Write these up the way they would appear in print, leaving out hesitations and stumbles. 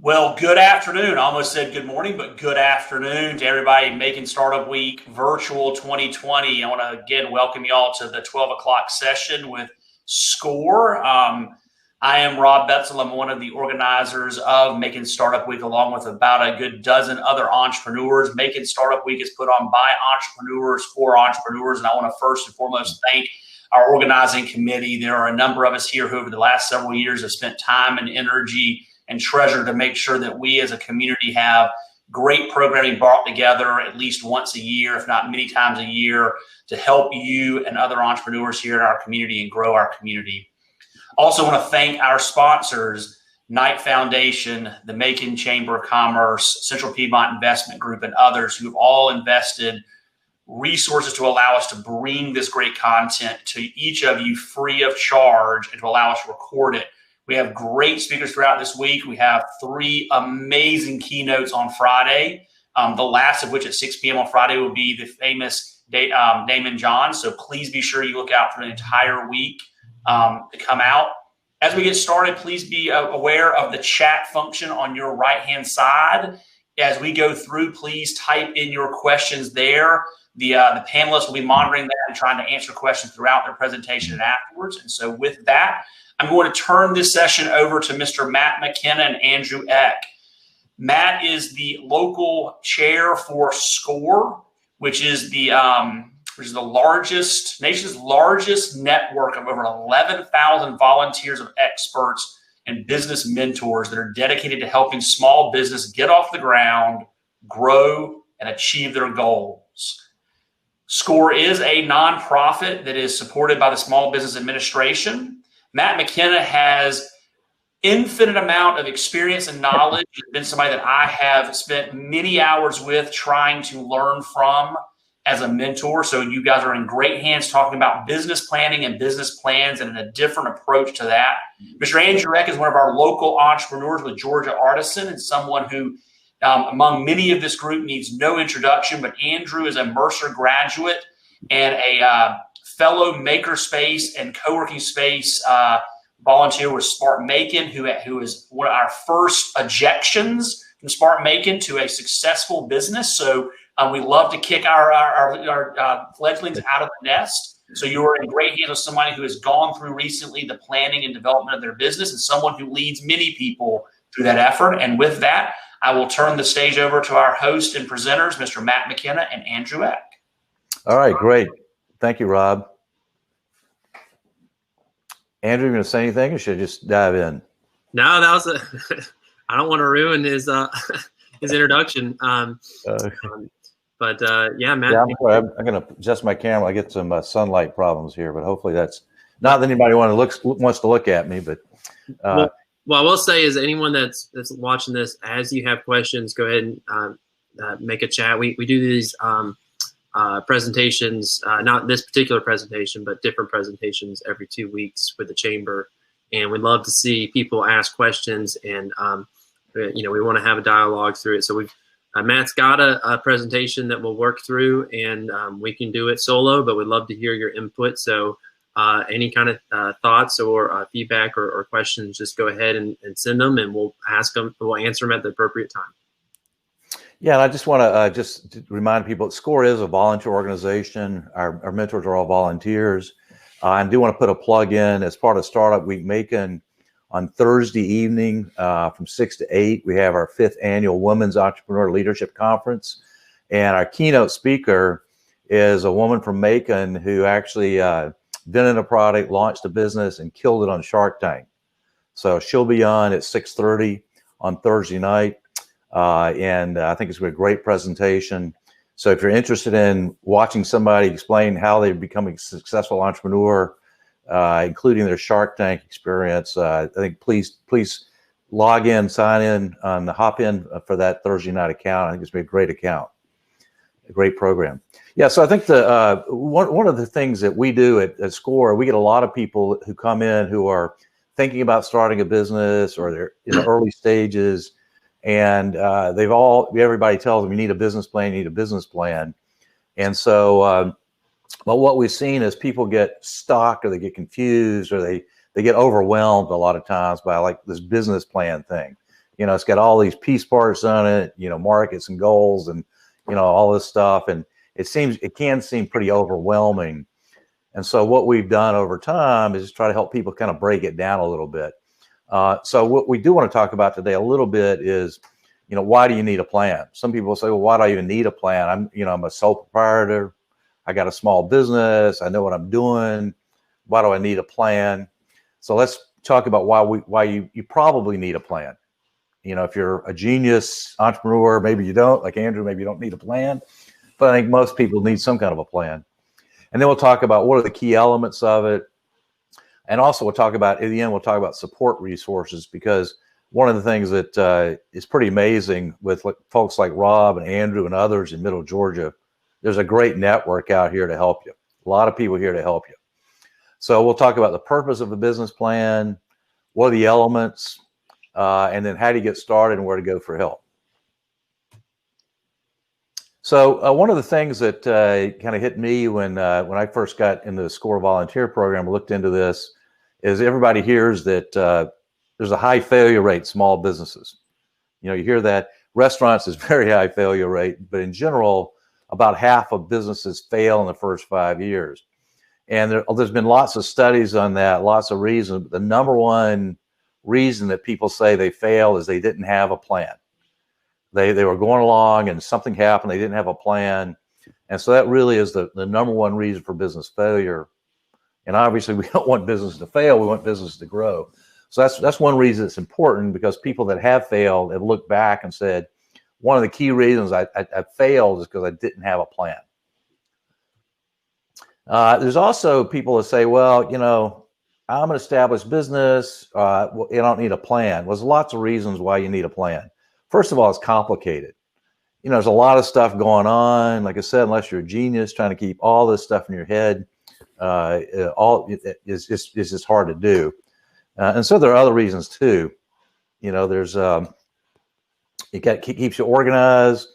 Well, good afternoon. I almost said good morning, but good afternoon to everybody making Startup Week Virtual 2020. I want to again welcome you all to the 12 o'clock session with SCORE. I am Rob Betzel. I'm one of the organizers of Making Startup Week, along with about a good dozen other entrepreneurs. Making Startup Week is put on by entrepreneurs for entrepreneurs, and I want to first and foremost thank our organizing committee. There are a number of us here who over the last several years have spent time and energy and treasure to make sure that we as a community have great programming brought together at least once a year, if not many times a year, to help you and other entrepreneurs here in our community and grow our community. Also want to thank our sponsors, Knight Foundation, the Macon Chamber of Commerce, Central Piedmont Investment Group, and others who have all invested resources to allow us to bring this great content to each of you free of charge and to allow us to record it. We have great speakers throughout this week. We have 3 amazing keynotes on Friday, the last of which at 6 p.m. on Friday will be the famous Damon John. So please be sure you look out for the entire week to come out. As we get started, please be aware of the chat function on your right-hand side. As we go through, please type in your questions there. The panelists will be monitoring that and trying to answer questions throughout their presentation and afterwards. And so with that, I'm going to turn this session over to Mr. Matt McKenna and Andrew Eck. Matt is the local chair for SCORE, which is the nation's largest network of over 11,000 volunteers of experts and business mentors that are dedicated to helping small business get off the ground, grow, and achieve their goals. SCORE is a nonprofit that is supported by the Small Business Administration. Matt McKenna has infinite amount of experience and knowledge. He's been somebody that I have spent many hours with trying to learn from as a mentor. So you guys are in great hands talking about business planning and business plans and a different approach to that. Mr. Andrew Eck is one of our local entrepreneurs with Georgia Artisan and someone who, among many of this group, needs no introduction, but Andrew is a Mercer graduate and a fellow makerspace and co-working space volunteer with Smart Macon, who is one of our first ejections from Smart Macon to a successful business. So we love to kick our fledglings out of the nest. So you are in great hands with somebody who has gone through recently the planning and development of their business and someone who leads many people through that effort. And with that, I will turn the stage over to our host and presenters, Mr. Matt McKenna and Andrew Eck. All right, great. Thank you, Rob. Andrew, you going to say anything or should I just dive in? No, that was I don't want to ruin his introduction. Yeah, Matt. Yeah, I'm going to adjust my camera. I get some sunlight problems here, but hopefully that's not that anybody wants to look at me. But well, I will say is anyone that's watching this, as you have questions, go ahead and make a chat. We do these presentations, not this particular presentation, but different presentations every 2 weeks with the chamber. And we'd love to see people ask questions and, we want to have a dialogue through it. So Matt's got a presentation that we'll work through and we can do it solo, but we'd love to hear your input. So any kind of thoughts or feedback or questions, just go ahead and send them and we'll answer them at the appropriate time. Yeah, and I just want to just remind people that SCORE is a volunteer organization. Our mentors are all volunteers. I do want to put a plug in as part of Startup Week Macon on Thursday evening from 6 to 8. We have our 5th annual Women's Entrepreneur Leadership Conference. And our keynote speaker is a woman from Macon who actually invented a product, launched a business, and killed it on Shark Tank. So she'll be on at 6:30 on Thursday night. And I think it's a great presentation. So if you're interested in watching somebody explain how they've become a successful entrepreneur, including their Shark Tank experience, I think please log in, sign in, hop in for that Thursday night account. I think it's been a great account, a great program. Yeah, so I think one of the things that we do at SCORE, we get a lot of people who come in who are thinking about starting a business or they're in the early stages. And everybody tells them you need a business plan, And so, but what we've seen is people get stuck or they get confused or they get overwhelmed a lot of times by like this business plan thing. It's got all these piece parts on it, markets and goals and, all this stuff. And it can seem pretty overwhelming. And so what we've done over time is just try to help people kind of break it down a little bit. So what we do want to talk about today a little bit is, why do you need a plan? Some people say, well, why do I even need a plan? I'm a sole proprietor. I got a small business. I know what I'm doing. Why do I need a plan? So let's talk about why you probably need a plan. If you're a genius entrepreneur, maybe you don't, like Andrew, maybe you don't need a plan, but I think most people need some kind of a plan. And then we'll talk about what are the key elements of it. And also at the end, we'll talk about support resources, because one of the things that is pretty amazing with folks like Rob and Andrew and others in Middle Georgia, there's a great network out here to help you. A lot of people here to help you. So we'll talk about the purpose of a business plan, what are the elements, and then how do you get started and where to go for help. So one of the things that kind of hit me when I first got into the SCORE volunteer program, looked into this, is everybody hears that there's a high failure rate in small businesses. You hear that restaurants is very high failure rate, but in general, about half of businesses fail in the first 5 years. And there's been lots of studies on that, lots of reasons. But the number one reason that people say they fail is they didn't have a plan. They were going along and something happened. They didn't have a plan. And so that really is the number one reason for business failure. And obviously we don't want business to fail. We want business to grow. So that's one reason it's important, because people that have failed have looked back and said, one of the key reasons I failed is because I didn't have a plan. There's also people that say, well, I'm an established business. You don't need a plan. Well, there's lots of reasons why you need a plan. First of all, it's complicated. There's a lot of stuff going on. Like I said, unless you're a genius, trying to keep all this stuff in your head, it's just hard to do. And so there are other reasons too. There's it keeps you organized.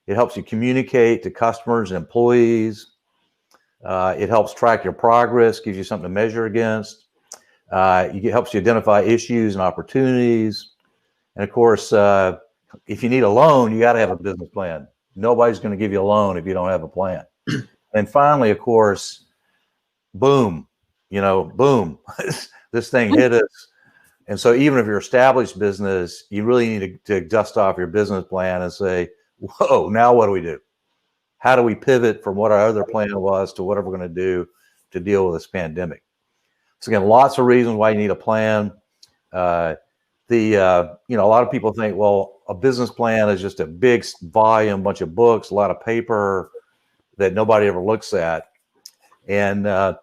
It helps you communicate to customers and employees. It helps track your progress, gives you something to measure against. It helps you identify issues and opportunities. And of course, if you need a loan, you got to have a business plan. Nobody's going to give you a loan if you don't have a plan. And finally, of course, boom, boom, this thing hit us. And so even if you're established business, you really need to dust off your business plan and say, whoa, now what do we do? How do we pivot from what our other plan was to whatever we're going to do to deal with this pandemic? So again, lots of reasons why you need a plan. A lot of people think, well, a business plan is just a big volume, bunch of books, a lot of paper that nobody ever looks at. And I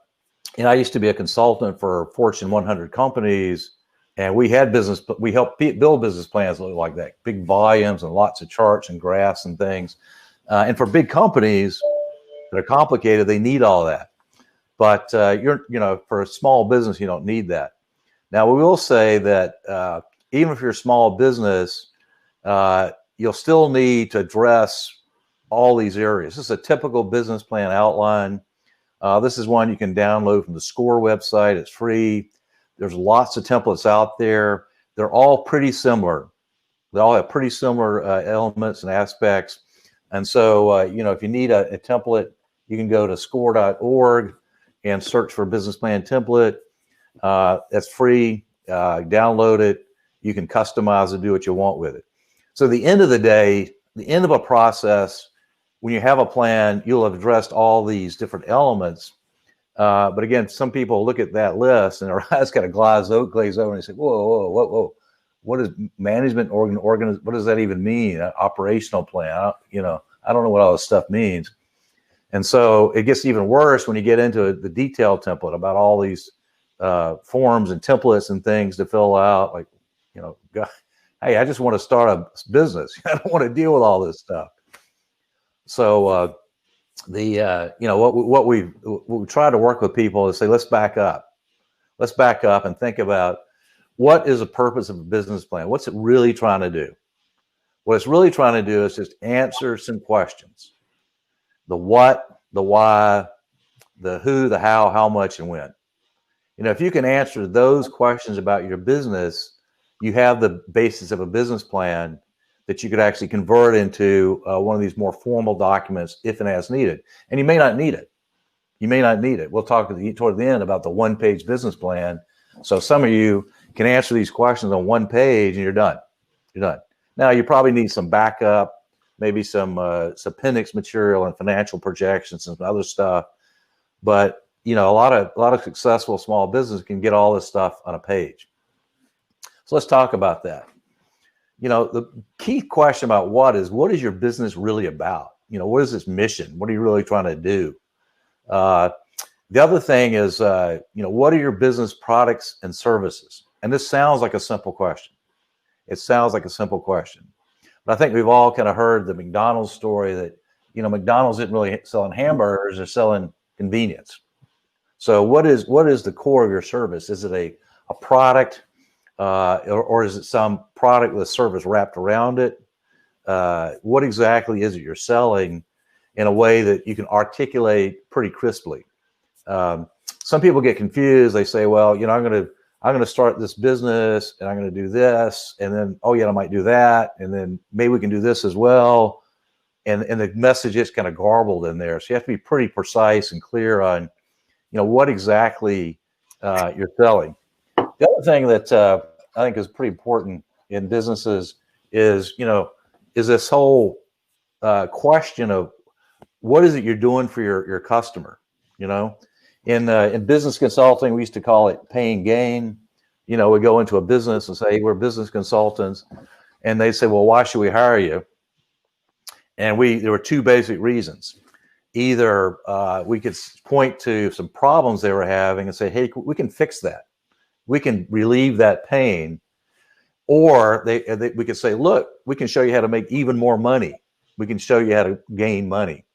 used to be a consultant for Fortune 100 companies, and we helped build business plans that look like that, big volumes and lots of charts and graphs and things. And for big companies that are complicated, they need all that. But for a small business, you don't need that. Now, we will say that even if you're a small business, you'll still need to address all these areas. This is a typical business plan outline. This is one you can download from the SCORE website. It's free. There's lots of templates out there. They're all pretty similar. They all have pretty similar elements and aspects. And so, if you need a template, you can go to score.org and search for business plan template. That's free. Download it. You can customize and do what you want with it. So the end of the day, the end of a process, when you have a plan, you'll have addressed all these different elements. But again, some people look at that list and their eyes kind of glaze over and they say, whoa. What is management what does that even mean? An operational plan? I don't know what all this stuff means. And so it gets even worse when you get into the detailed template about all these forms and templates and things to fill out. Like, hey, I just want to start a business. I don't want to deal with all this stuff. So what we try to work with people is say, let's back up and think about what is the purpose of a business plan? What's it really trying to do? What it's really trying to do is just answer some questions. The what, the why, the who, the how much, and when. If you can answer those questions about your business, you have the basis of a business plan that you could actually convert into one of these more formal documents if and as needed. And you may not need it. You may not need it. We'll talk toward the end about the one-page business plan. So some of you can answer these questions on one page and you're done. You're done. Now you probably need some backup, maybe some appendix material and financial projections and some other stuff. But a lot of successful small business can get all this stuff on a page. So let's talk about that. The key question about what is your business really about? What is its mission? What are you really trying to do? The other thing is, what are your business products and services? And this sounds like a simple question. It sounds like a simple question. But I think we've all kind of heard the McDonald's story that, McDonald's isn't really selling hamburgers, they're selling convenience. So what is the core of your service? Is it a product? Or is it some product with a service wrapped around it? What exactly is it you're selling in a way that you can articulate pretty crisply? Some people get confused. They say, well, I'm going to start this business and I'm going to do this. And then, oh yeah, I might do that. And then maybe we can do this as well. And the message is kind of garbled in there. So you have to be pretty precise and clear on, what exactly you're selling. The other thing that I think is pretty important in businesses is this whole question of what is it you're doing for your customer? In business consulting, we used to call it pay and gain. We go into a business and say, we're business consultants, and they say, well, why should we hire you? And there were two basic reasons. Either we could point to some problems they were having and say, hey, we can fix that. We can relieve that pain. Or we could say, look, we can show you how to make even more money. We can show you how to gain money.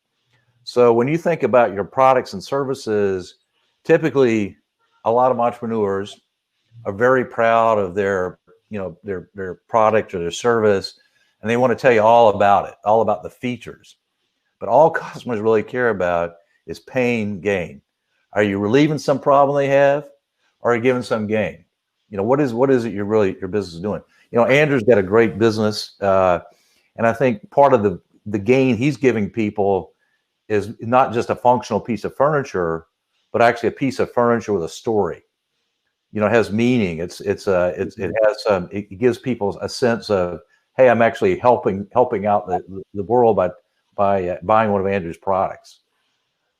So when you think about your products and services, typically a lot of entrepreneurs are very proud of their product or their service, and they want to tell you all about it, all about the features. But all customers really care about is pain, gain. Are you relieving some problem they have, or are you giving some gain? What is it your business is doing? Andrew's got a great business, and I think part of the gain he's giving people is not just a functional piece of furniture, but actually a piece of furniture with a story. It has meaning. It gives people a sense of, hey, I'm actually helping out the world by buying one of Andrew's products.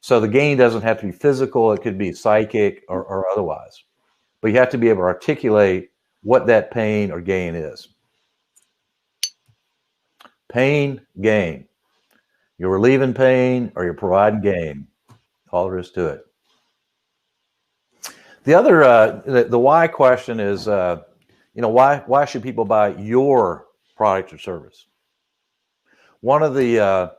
So the gain doesn't have to be physical; it could be psychic or otherwise. But you have to be able to articulate what that pain or gain is. Pain, gain. You're relieving pain or you're providing gain. All there is to it. The other, the why question is, why should people buy your product or service? One of the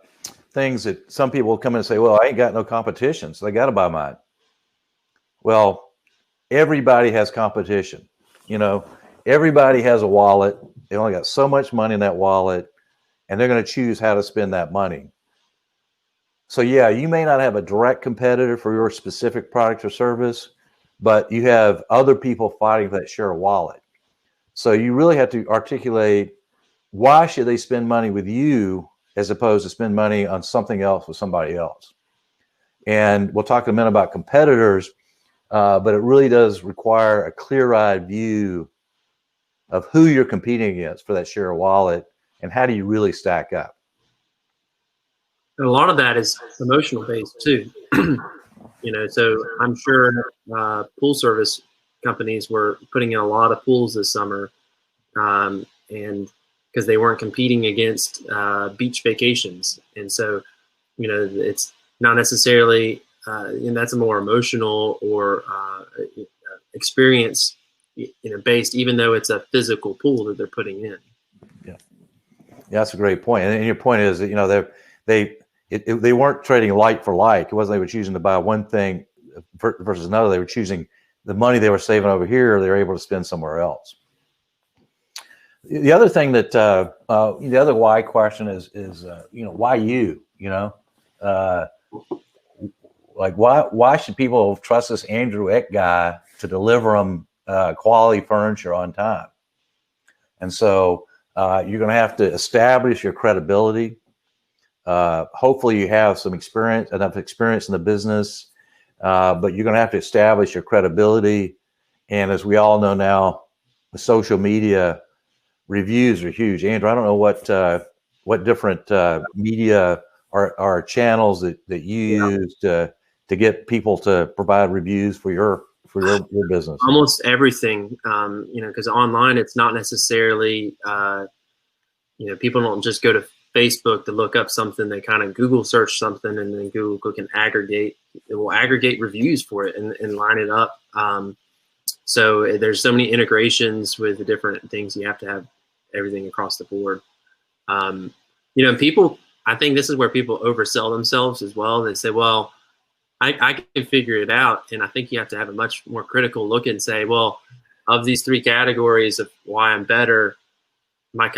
things that some people come in and say, well, I ain't got no competition, so they got to buy mine. Well, everybody has competition. Everybody has a wallet. They only got so much money in that wallet, and they're going to choose how to spend that money. So yeah, you may not have a direct competitor for your specific product or service, but you have other people fighting for that share of wallet. So you really have to articulate, why should they spend money with you as opposed to spend money on something else with somebody else? And we'll talk in a minute about competitors, but it really does require a clear-eyed view of who you're competing against for that share of wallet, and how do you really stack up. And a lot of that is emotional based too. So I'm sure pool service companies were putting in a lot of pools this summer, and because they weren't competing against beach vacations. And so, it's not necessarily, that's a more emotional or experience, based, even though it's a physical pool that they're putting in. Yeah, that's a great point. And your point is that, they weren't trading like for like. It wasn't they were choosing to buy one thing versus another. They were choosing the money they were saving over here, they were able to spend somewhere else. The other thing that the other why question is why you? Like why should people trust this Andrew Eck guy to deliver them quality furniture on time? And so you're going to have to establish your credibility. Hopefully you have some experience, enough experience in the business, but you're going to have to establish your credibility. And as we all know now, the social media reviews are huge. Andrew, I don't know what different media are channels that you use to get people to provide reviews for your business. Almost everything, because online it's not necessarily, people don't just go to Facebook to look up something. They kind of Google search something, and then Google can aggregate. It will aggregate reviews for it and line it up. So there's so many integrations with the different things. You have to have everything across the board. People, I think this is where people oversell themselves as well. They say, well, I can figure it out. And I think you have to have a much more critical look and say, well, of these 3 categories of why I'm better, my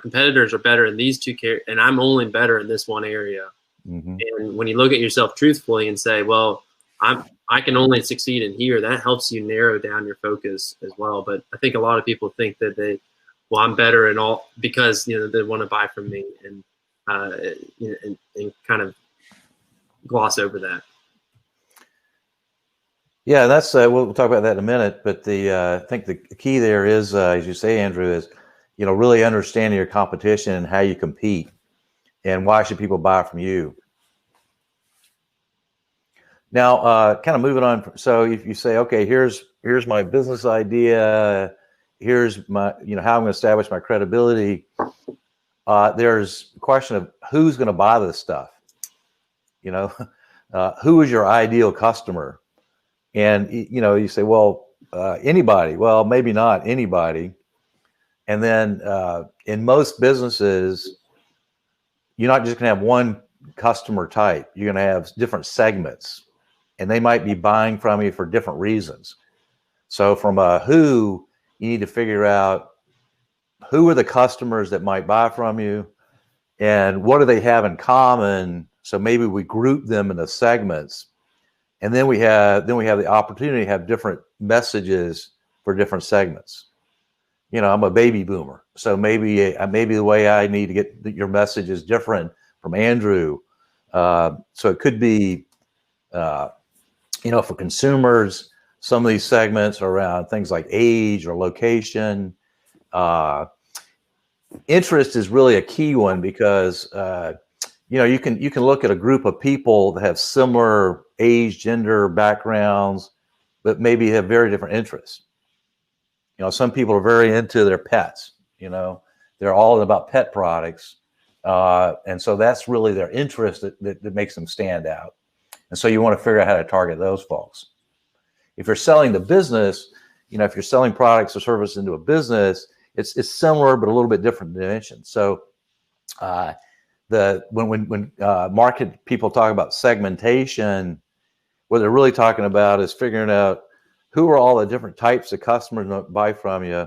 competitors are better in these 2 and I'm only better in this one area. Mm-hmm. And when you look at yourself truthfully and say, well, I can only succeed in here, that helps you narrow down your focus as well. But I think a lot of people think that I'm better in all because they want to buy from me and kind of gloss over that. Yeah, that's we'll talk about that in a minute. But I think the key there is, as you say, Andrew, is really understanding your competition and how you compete, and why should people buy from you. Now, kind of moving on. So if you say, okay, here's my business idea, here's my, how I'm going to establish my credibility. There's a question of who's going to buy this stuff. Who is your ideal customer? And, you say, well, anybody. Well, maybe not anybody. And then in most businesses, you're not just going to have one customer type. You're going to have different segments, and they might be buying from you for different reasons. So from who, you need to figure out who are the customers that might buy from you, and what do they have in common. So maybe we group them into segments, and then we have the opportunity to have different messages for different segments. I'm a baby boomer, so maybe the way I need to get your message is different from Andrew. So it could be, for consumers, some of these segments are around things like age or location. Interest is really a key one because you can look at a group of people that have similar age, gender, backgrounds, but maybe have very different interests. Some people are very into their pets. They're all about pet products, and so that's really their interest that makes them stand out. And so you want to figure out how to target those folks. If you're selling the business, if you're selling products or services into a business, it's similar but a little bit different dimension. So when market people talk about segmentation, what they're really talking about is figuring out who are all the different types of customers that buy from you,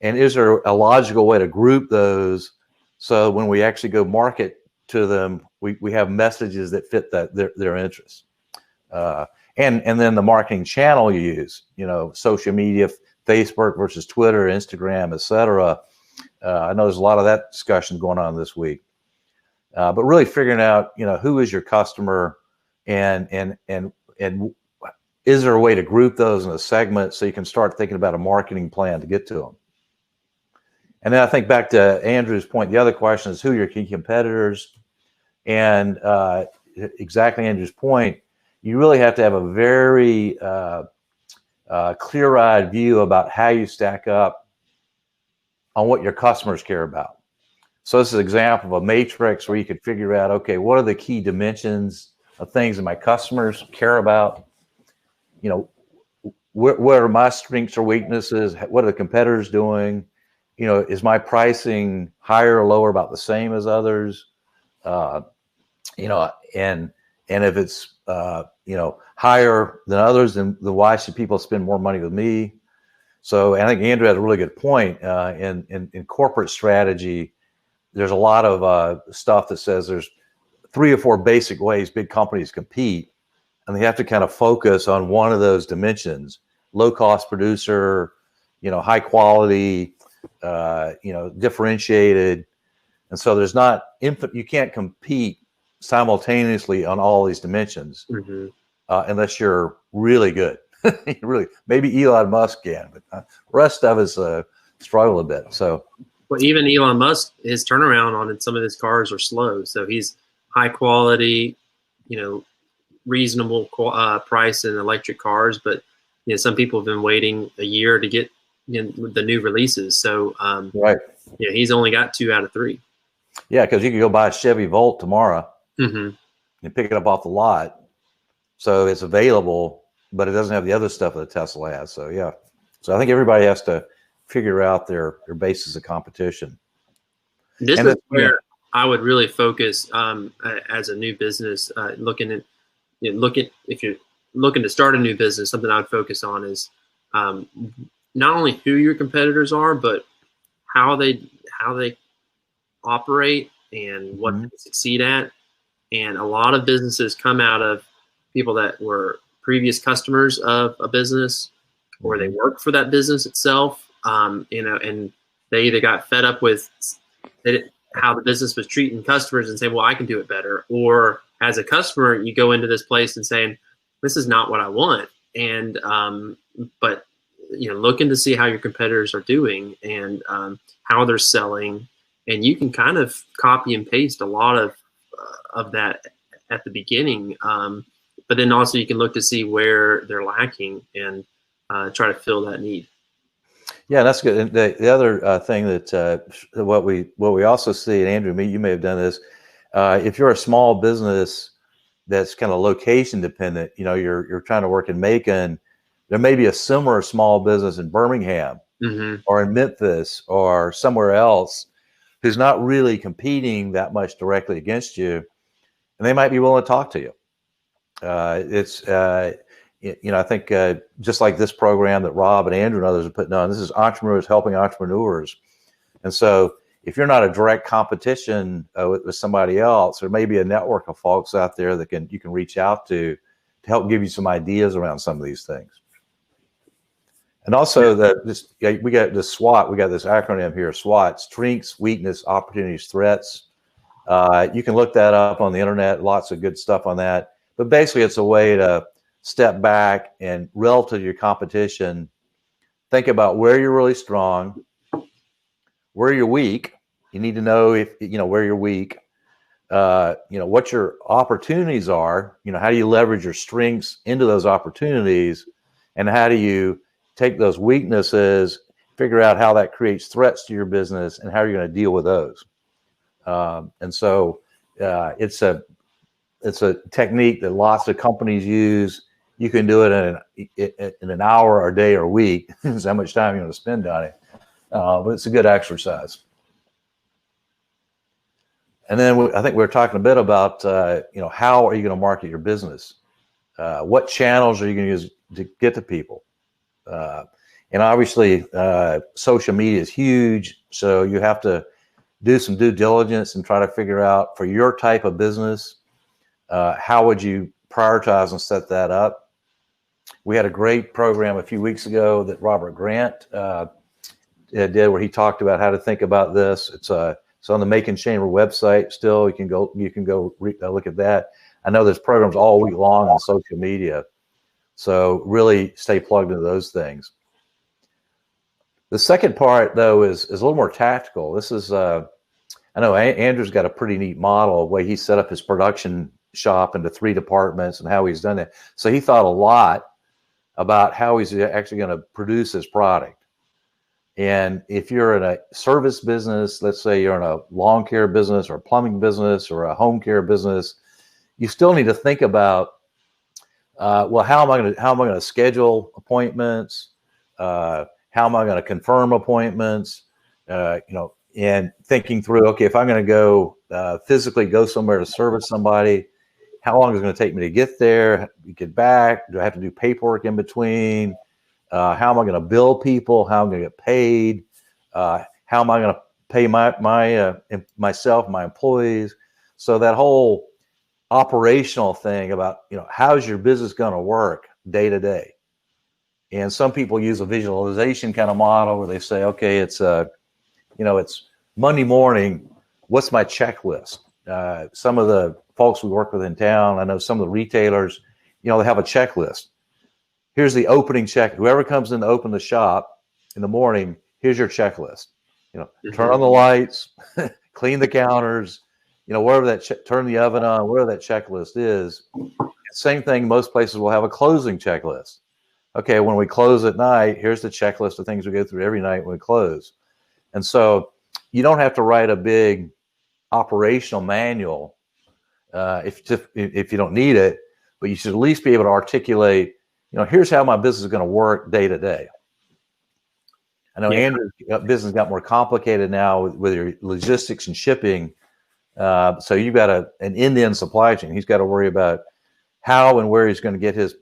and is there a logical way to group those so when we actually go market to them, we have messages that fit their interests. And then the marketing channel you use, social media, Facebook versus Twitter, Instagram, etc. I know there's a lot of that discussion going on this week. But really figuring out, who is your customer, and is there a way to group those in a segment so you can start thinking about a marketing plan to get to them? And then I think back to Andrew's point, the other question is who are your key competitors? And exactly Andrew's point, you really have to have a very clear-eyed view about how you stack up on what your customers care about. So this is an example of a matrix where you could figure out, okay, what are the key dimensions of things that my customers care about? What are my strengths or weaknesses? What are the competitors doing? Is my pricing higher or lower, about the same as others? And if it's higher than others, then why should people spend more money with me? So I think Andrew has a really good point. In corporate strategy, there's a lot of stuff that says there's 3 or 4 basic ways big companies compete, and they have to kind of focus on one of those dimensions: low cost producer, high quality, differentiated. And so there's not you can't compete simultaneously on all these dimensions unless you're really good. Really, maybe Elon Musk can, but the rest of us struggle a bit. So, well, even Elon Musk, his turnaround on some of his cars are slow. So he's high quality, reasonable price in electric cars, but some people have been waiting a year to get the new releases. So right, he's only got 2 out of 3. Yeah, because you could go buy a Chevy Volt tomorrow and pick it up off the lot, so it's available, but it doesn't have the other stuff that Tesla has. So yeah, so I think everybody has to figure out their basis of competition. This is where I would really focus as a new business, if you're looking to start a new business, something I would focus on is not only who your competitors are, but how they operate and what they succeed at. And a lot of businesses come out of people that were previous customers of a business, or they worked for that business itself, and they either got fed up with how the business was treating customers and say, well, I can do it better. Or as a customer, you go into this place and saying, this is not what I want. And, but, looking to see how your competitors are doing and how they're selling. And you can kind of copy and paste a lot of that at the beginning. But then also you can look to see where they're lacking and try to fill that need. Yeah, that's good. And the other thing that what we also see, and Andrew, you may have done this, if you're a small business that's kind of location dependent, you're trying to work in Macon, there may be a similar small business in Birmingham or in Memphis or somewhere else who's not really competing that much directly against you, and they might be willing to talk to you. I think just like this program that Rob and Andrew and others are putting on, this is entrepreneurs helping entrepreneurs. And so if you're not a direct competition with somebody else, there may be a network of folks out there that you can reach out to help give you some ideas around some of these things. And also we got this SWOT, we got this acronym here, SWOT, strengths, weakness, opportunities, threats. You can look that up on the internet, lots of good stuff on that. But basically it's a way to step back and relative to your competition, think about where you're really strong, where you're weak. You need to know where you're weak, what your opportunities are, how do you leverage your strengths into those opportunities, and how do you take those weaknesses, figure out how that creates threats to your business and how you're going to deal with those. And so it's a technique that lots of companies use. You can do it in an hour or a day or a week. Is how much time you want to spend on it. But it's a good exercise. And then I think we were talking a bit about, how are you going to market your business? What channels are you going to use to get to people? And obviously, social media is huge. So you have to do some due diligence and try to figure out for your type of business, how would you prioritize and set that up? We had a great program a few weeks ago that Robert Grant did, where he talked about how to think about this. It's on the Macon Chamber website. Still, you can go look at that. I know there's programs all week long on social media, so really stay plugged into those things. The second part, though, is a little more tactical. This is I know Andrew's got a pretty neat model of the way he set up his production shop into 3 departments and how he's done it. So he thought a lot about how he's actually going to produce his product. And if you're in a service business, let's say you're in a lawn care business or a plumbing business or a home care business, you still need to think about, well, how am I going to schedule appointments? How am I going to confirm appointments? And thinking through, okay, if I'm going to go physically go somewhere to service somebody, how long is it going to take me to get there, get back? Do I have to do paperwork in between? How am I going to bill people? How am I going to get paid? How am I going to pay myself, my employees? So that whole operational thing about, how's your business going to work day to day? And some people use a visualization kind of model where they say, okay, it's it's Monday morning. What's my checklist? Some of the folks we work with in town, I know some of the retailers, they have a checklist. Here's the opening check. Whoever comes in to open the shop in the morning, here's your checklist. Turn on the lights, clean the counters, wherever that turn the oven on, whatever that checklist is. Same thing. Most places will have a closing checklist. Okay, when we close at night, here's the checklist of things we go through every night when we close. And so you don't have to write a big operational manual if you don't need it, but you should at least be able to articulate, here's how my business is going to work day to day. I know Andrew's business got more complicated now with your logistics and shipping. So you've got an end-to-end supply chain. He's got to worry about how and where he's going to get his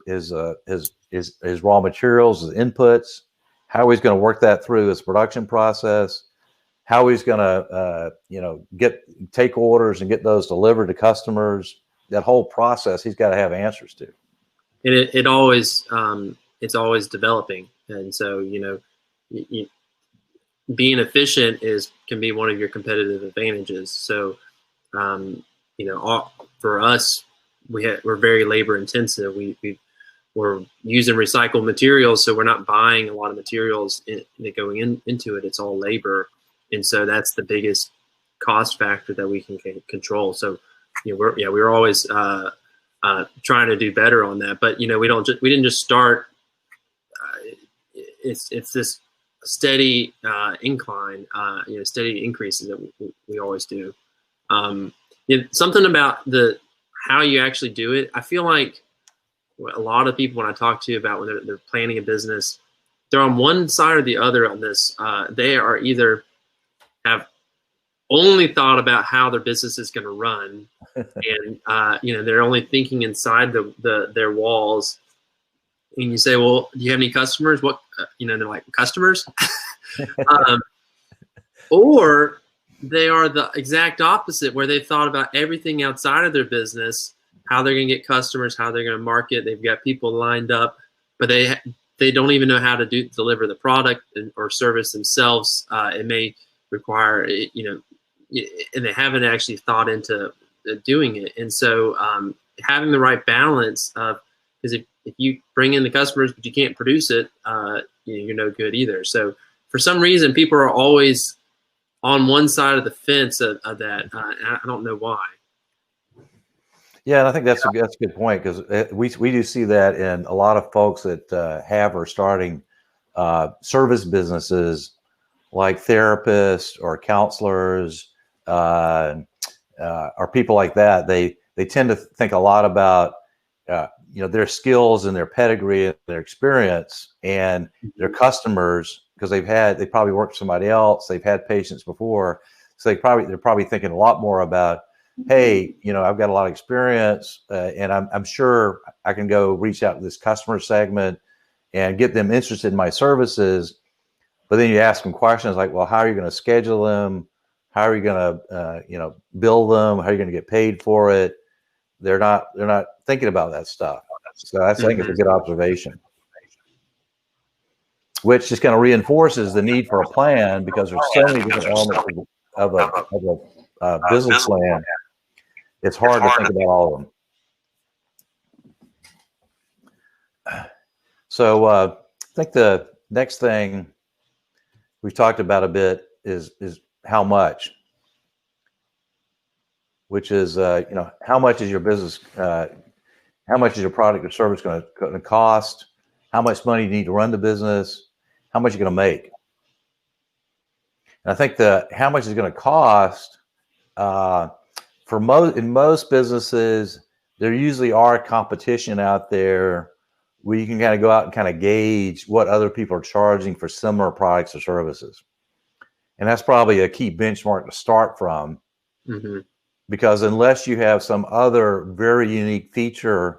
raw materials, his inputs, how he's going to work that through his production process, how he's going to take orders and get those delivered to customers. That whole process, he's got to have answers to. And it always it's always developing, and so being efficient can be one of your competitive advantages. So for us, we're very labor intensive. We're using recycled materials, so we're not buying a lot of materials going into it. It's all labor, and so that's the biggest cost factor that we can control. So we're always trying to do better on that. But we didn't just start. It's this steady incline, steady increases that we always do. Something about how you actually do it. I feel like a lot of people, when I talk to about when they're planning a business, they're on one side or the other on this. They are either have only thought about how their business is going to run, and they're only thinking inside their walls. And you say, well, do you have any customers? What, they're like, customers? Or they are the exact opposite, where they've thought about everything outside of their business, how they're going to get customers, how they're going to market. They've got people lined up, but they don't even know how to deliver the product or service themselves. It may require, and they haven't actually thought into doing it. And so having the right balance of, because if you bring in the customers but you can't produce it, you're no good either. So for some reason, people are always on one side of the fence of that. I don't know why. Yeah, and I think that's a good point, because we do see that in a lot of folks that have or starting service businesses, like therapists or counselors or people like that. They tend to think a lot about their skills and their pedigree and their experience and their customers, because they probably worked for somebody else. They've had patients before, so they're probably thinking a lot more about, hey, I've got a lot of experience, and I'm sure I can go reach out to this customer segment and get them interested in my services. But then you ask them questions like, well, how are you going to schedule them? How are you going to bill them? How are you going to get paid for it? They're not thinking about that stuff. So I think it's a good observation, which just kind of reinforces the need for a plan, because there's so many different elements of a business plan. It's hard to think about all of them. So I think the next thing we've talked about a bit is how much, which is how much is your business, how much is your product or service going to cost, how much money you need to run the business, how much you're going to make. And I think how much is going to cost, in most businesses, there usually are competition out there where you can kind of go out and kind of gauge what other people are charging for similar products or services. And that's probably a key benchmark to start from, because unless you have some other very unique feature,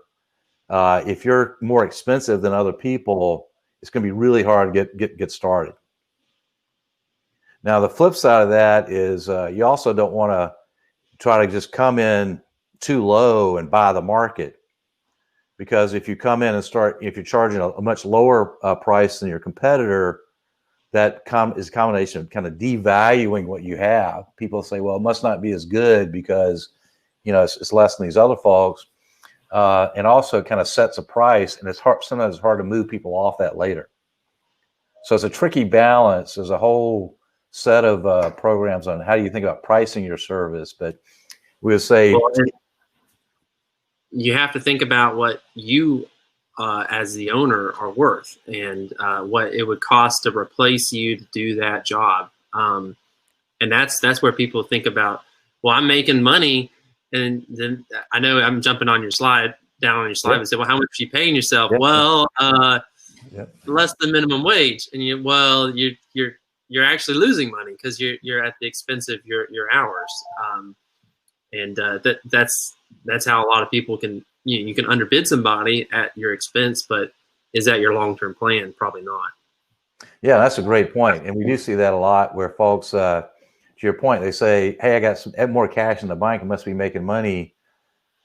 if you're more expensive than other people, it's going to be really hard to get started. Now, the flip side of that is you also don't want to try to just come in too low and buy the market. because if you come in and if you're charging a much lower price than your competitor, that is a combination of kind of devaluing what you have. People say, well, it must not be as good because, it's less than these other folks. And also kind of sets a price, and sometimes it's hard to move people off that later. So it's a tricky balance. There's a whole set of programs on how do you think about pricing your service, but we would say, you have to think about what you as the owner are worth, and what it would cost to replace you to do that job. And that's where people think about, well, I'm making money, and then I know I'm jumping on your slide, and say, well, how much are you paying yourself? Yep. Well, less than minimum wage, and you're actually losing money because you're at the expense of your hours. That's how a lot of people can, you can underbid somebody at your expense, but is that your long-term plan? Probably not. Yeah, that's a great point. And we do see that a lot where folks, to your point, they say, hey, I got more cash in the bank, I must be making money.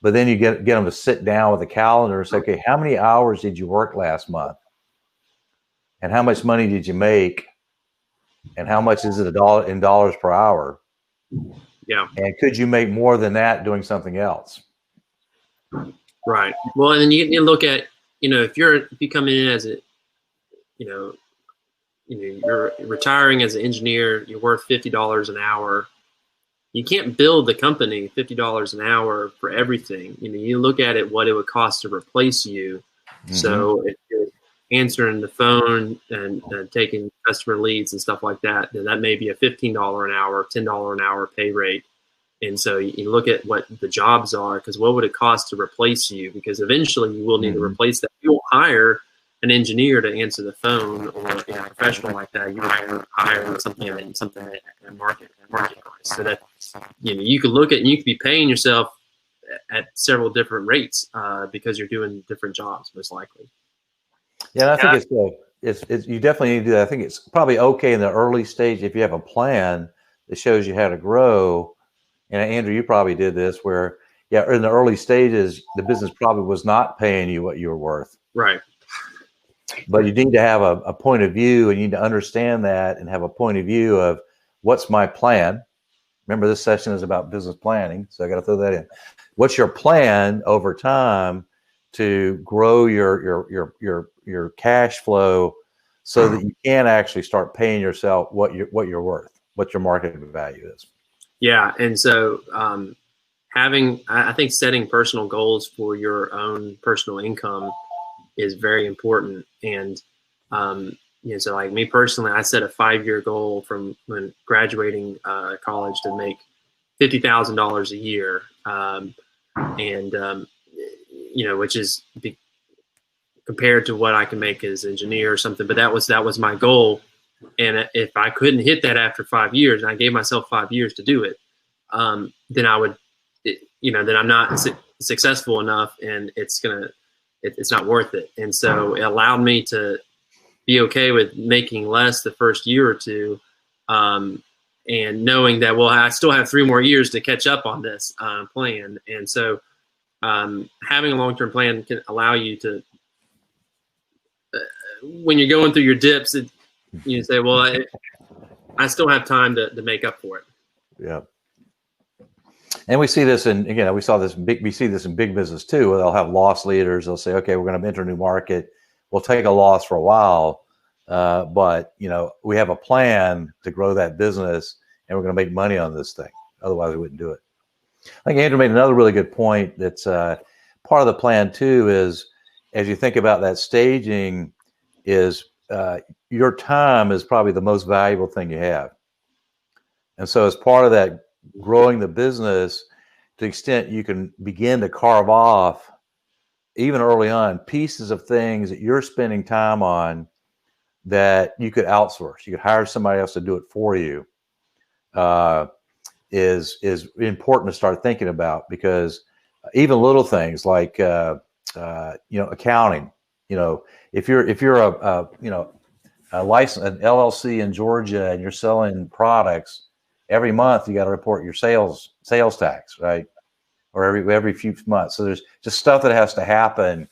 But then you get them to sit down with a calendar and say, okay, how many hours did you work last month? And how much money did you make? And how much is it in dollars per hour? Yeah. And could you make more than that doing something else? Right. Well, and then you look at, if you come in as you're retiring as an engineer, you're worth $50 an hour. You can't build the company $50 an hour for everything. You look at it, what it would cost to replace you. Mm-hmm. So if you're answering the phone and taking customer leads and stuff like that, then that may be a $15 an hour, $10 an hour pay rate. And so you look at what the jobs are, because what would it cost to replace you? Because eventually you will need to replace that. You won't hire an engineer to answer the phone, or a professional like that. You hire something in a market price. So that you could look at, and you could be paying yourself at several different rates because you're doing different jobs, most likely. Yeah, I think it's you definitely need to do that. I think it's probably okay in the early stage if you have a plan that shows you how to grow. And Andrew, you probably did this where, in the early stages, the business probably was not paying you what you were worth. Right. But you need to have a point of view, and you need to understand that and have a point of view of what's my plan. Remember, this session is about business planning, so I got to throw that in. What's your plan over time to grow your cash flow so that you can actually start paying yourself what you're worth, what your market value is? Yeah, and so I think setting personal goals for your own personal income is very important. And so like me personally, I set a 5-year goal from when graduating college to make $50,000 a year, which is compared to what I can make as an engineer or something. But that was my goal. And if I couldn't hit that after 5 years, and I gave myself 5 years to do it, then I would, then I'm not successful enough, and it's not worth it. And so it allowed me to be okay with making less the first year or two, and knowing that, well, I still have 3 more years to catch up on this plan. And so having a long-term plan can allow you to, when you're going through your dips, you say, well, I still have time to make up for it. Yeah. And we see this we see this in big business too, where they'll have loss leaders. They'll say, okay, we're going to enter a new market. We'll take a loss for a while, but we have a plan to grow that business, and we're going to make money on this thing. Otherwise, we wouldn't do it. I think Andrew made another really good point. That's part of the plan too. Is as you think about that staging, is your time is probably the most valuable thing you have. And so as part of that growing the business, to the extent you can begin to carve off, even early on, pieces of things that you're spending time on that you could outsource. You could hire somebody else to do it for you, is important to start thinking about, because even little things like accounting. If you're a license, an LLC in Georgia, and you're selling products, every month you got to report your sales tax, right? Or every few months. So there's just stuff that has to happen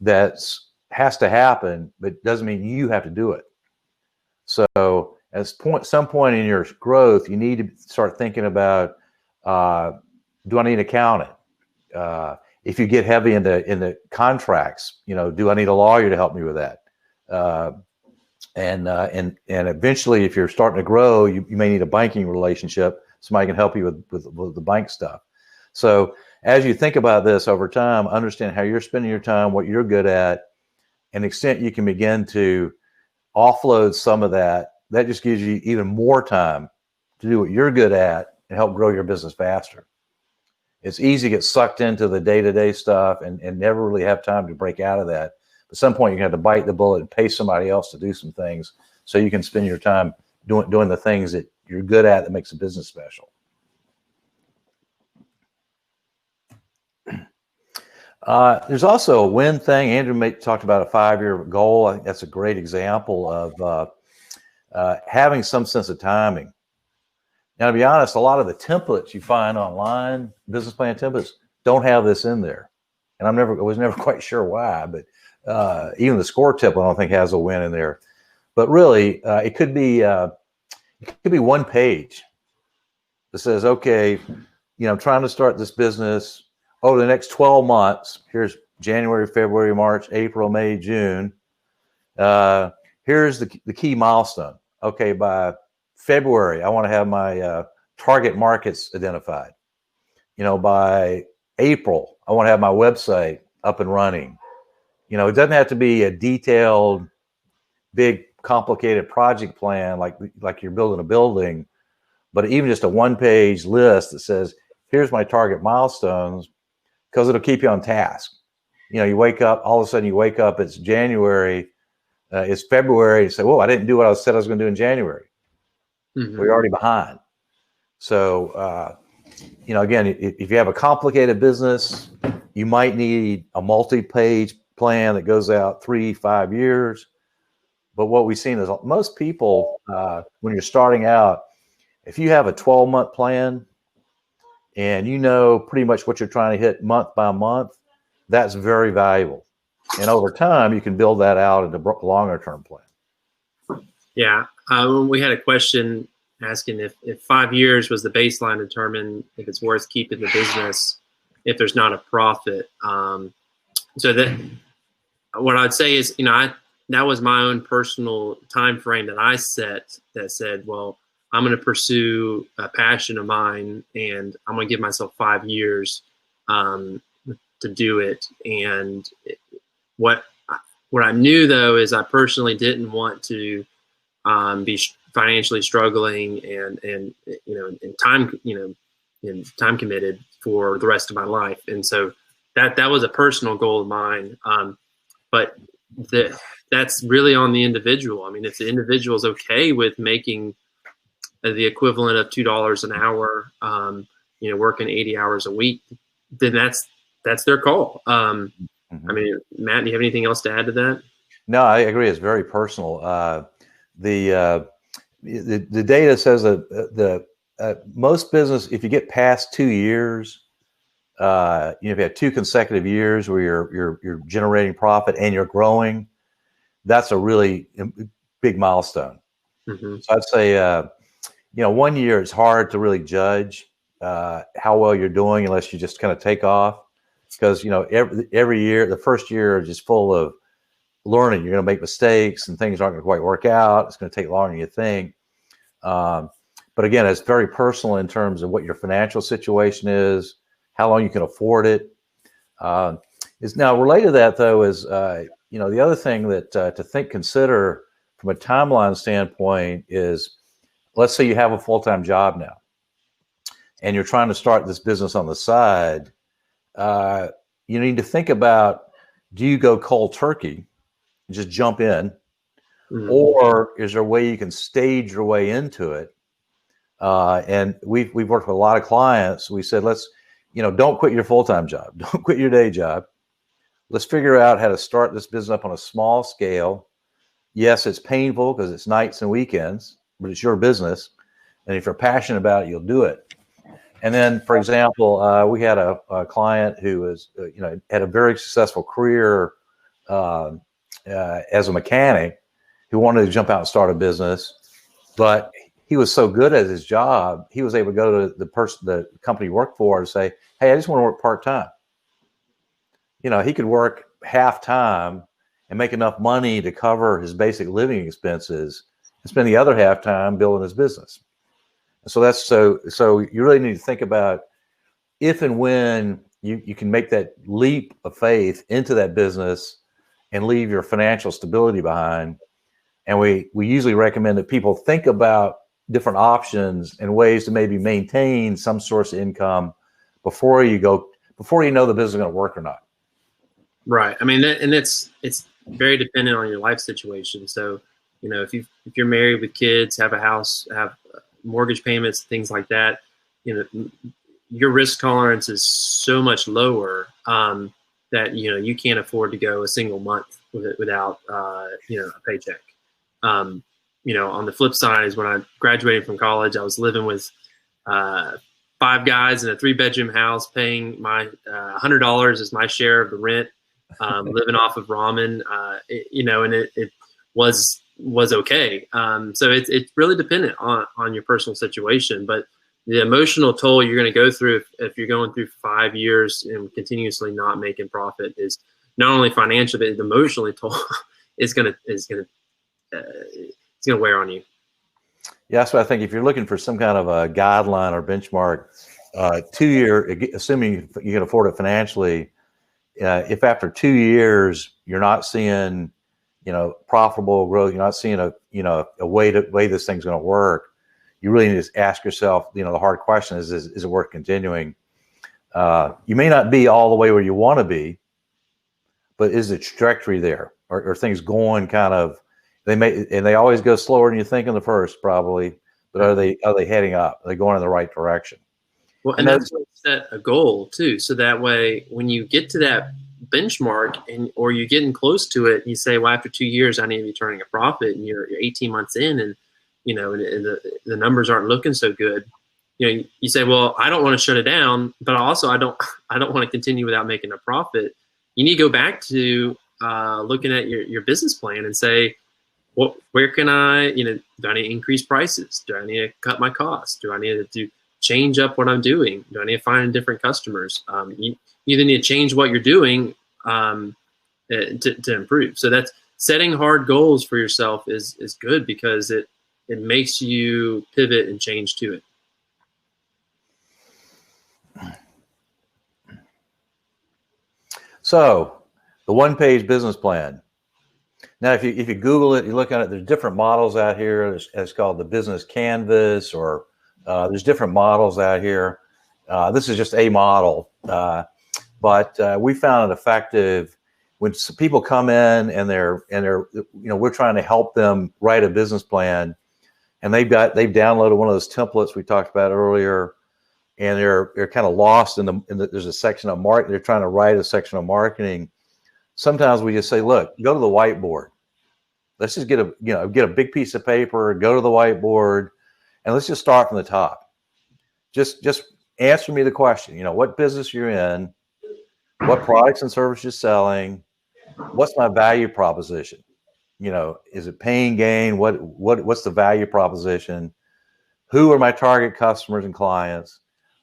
has to happen, but doesn't mean you have to do it. So at some point in your growth, you need to start thinking about, do I need an accountant? If you get heavy into contracts, do I need a lawyer to help me with that? And eventually, if you're starting to grow, you may need a banking relationship. Somebody can help you with the bank stuff. So as you think about this over time, understand how you're spending your time, what you're good at, and the extent you can begin to offload some of that. That just gives you even more time to do what you're good at and help grow your business faster. It's easy to get sucked into the day-to-day stuff and never really have time to break out of that. At some point, you have to bite the bullet and pay somebody else to do some things so you can spend your time doing the things that you're good at that makes a business special. There's also a win thing. Andrew talked about a 5-year goal. I think that's a great example of having some sense of timing. Now, to be honest, a lot of the templates you find online, business plan templates, don't have this in there. And I was never quite sure why, but even the SCORE template I don't think has a win in there. But really, it could be one page that says, okay, I'm trying to start this business over the next 12 months. Here's January, February, March, April, May, June. Here's the key milestone. Okay, by February, I want to have my target markets identified. By April, I want to have my website up and running. It doesn't have to be a detailed, big, complicated project plan like you're building a building, but even just a one-page list that says, here's my target milestones, because it'll keep you on task. You wake up, all of a sudden you wake up, it's January, it's February, you say, whoa, I didn't do what I said I was going to do in January. Mm-hmm. We're already behind. So, again, if you have a complicated business, you might need a multi-page plan that goes out 3-5 years. But what we've seen is most people, when you're starting out, if you have a 12-month plan and pretty much what you're trying to hit month by month, that's very valuable. And over time, you can build that out into a longer-term plan. Yeah. We had a question asking if 5 years was the baseline to determine if it's worth keeping the business if there's not a profit. So that what I'd say is, that was my own personal time frame that I set that said, well, I'm going to pursue a passion of mine and I'm going to give myself 5 years to do it. And what I knew though is I personally didn't want to be financially struggling and time committed for the rest of my life. And so that was a personal goal of mine. But that's really on the individual. I mean, if the individual is okay with making the equivalent of $2 an hour, working 80 hours a week, then that's their call. I mean, Matt, do you have anything else to add to that? No, I agree. It's very personal. The data says that most business, if you get past 2 years, if you have 2 consecutive years where you're generating profit and you're growing, that's a really big milestone. Mm-hmm. So I'd say, 1 year is hard to really judge how well you're doing unless you just kind of take off, because every year, the first year is just full of learning. You're going to make mistakes and things aren't going to quite work out. It's going to take longer than you think. But again, it's very personal in terms of what your financial situation is, how long you can afford it. Is now related to that though is the other thing that to consider from a timeline standpoint is, let's say you have a full-time job now and you're trying to start this business on the side. You need to think about, do you go cold turkey and just jump in? Mm-hmm. Or is there a way you can stage your way into it? And we've worked with a lot of clients. We said, let's, don't quit your full-time job. Don't quit your day job. Let's figure out how to start this business up on a small scale. Yes, it's painful because it's nights and weekends, but it's your business. And if you're passionate about it, you'll do it. And then, for example, we had a client who was, had a very successful career as a mechanic who wanted to jump out and start a business, but he was so good at his job, he was able to go to the company he worked for and say, "Hey, I just want to work part-time." He could work half-time and make enough money to cover his basic living expenses and spend the other half-time building his business. And so you really need to think about if and when you can make that leap of faith into that business and leave your financial stability behind. And we usually recommend that people think about different options and ways to maybe maintain some source of income before you know the business is going to work or not. Right. I mean, and it's very dependent on your life situation. So, if you're married with kids, have a house, have mortgage payments, things like that, your risk tolerance is so much lower that you can't afford to go a single month without a paycheck. On the flip side is when I graduated from college, I was living with 5 guys in a 3-bedroom house, paying my $100 as my share of the rent, living off of ramen, and it was okay. So it's really dependent on your personal situation, but the emotional toll you're going to go through if you're going through 5 years and continuously not making profit is not only financial, but emotionally toll is going to wear on you. Yeah, so I think if you're looking for some kind of a guideline or benchmark, 2 year, assuming you can afford it financially, if after 2 years you're not seeing, profitable growth, you're not seeing a way this thing's going to work, you really need to ask yourself, the hard question is it worth continuing? You may not be all the way where you want to be, but is the trajectory there? Are things going kind of? They always go slower than you think in the first, probably, but are they heading up? Are they going in the right direction? Well, and that's why you set a goal too, so that way when you get to that benchmark or you're getting close to it, you say, well, after 2 years, I need to be turning a profit, and you're 18 months in, and and the numbers aren't looking so good. You say, well, I don't want to shut it down, but also I don't want to continue without making a profit. You need to go back to looking at your business plan and say, well, where can I, do I need to increase prices? Do I need to cut my costs? Do I need to change up what I'm doing? Do I need to find different customers? You either need to change what you're doing to improve. So that's setting hard goals for yourself is good because it makes you pivot and change to it. So the one-page business plan. Now, if you Google it, you look at it, there's different models out here. It's called the business canvas, or there's different models out here. This is just a model, but we found it effective when people come in and they're we're trying to help them write a business plan, and they've downloaded one of those templates we talked about earlier, and they're kind of lost in there's a section of marketing. They're trying to write a section of marketing. Sometimes we just say, look, go to the whiteboard. Let's just get a big piece of paper, go to the whiteboard, and let's just start from the top. Just answer me the question. What business you're in, what products and services you're selling, what's my value proposition? Is it pain gain? What's the value proposition? Who are my target customers and clients?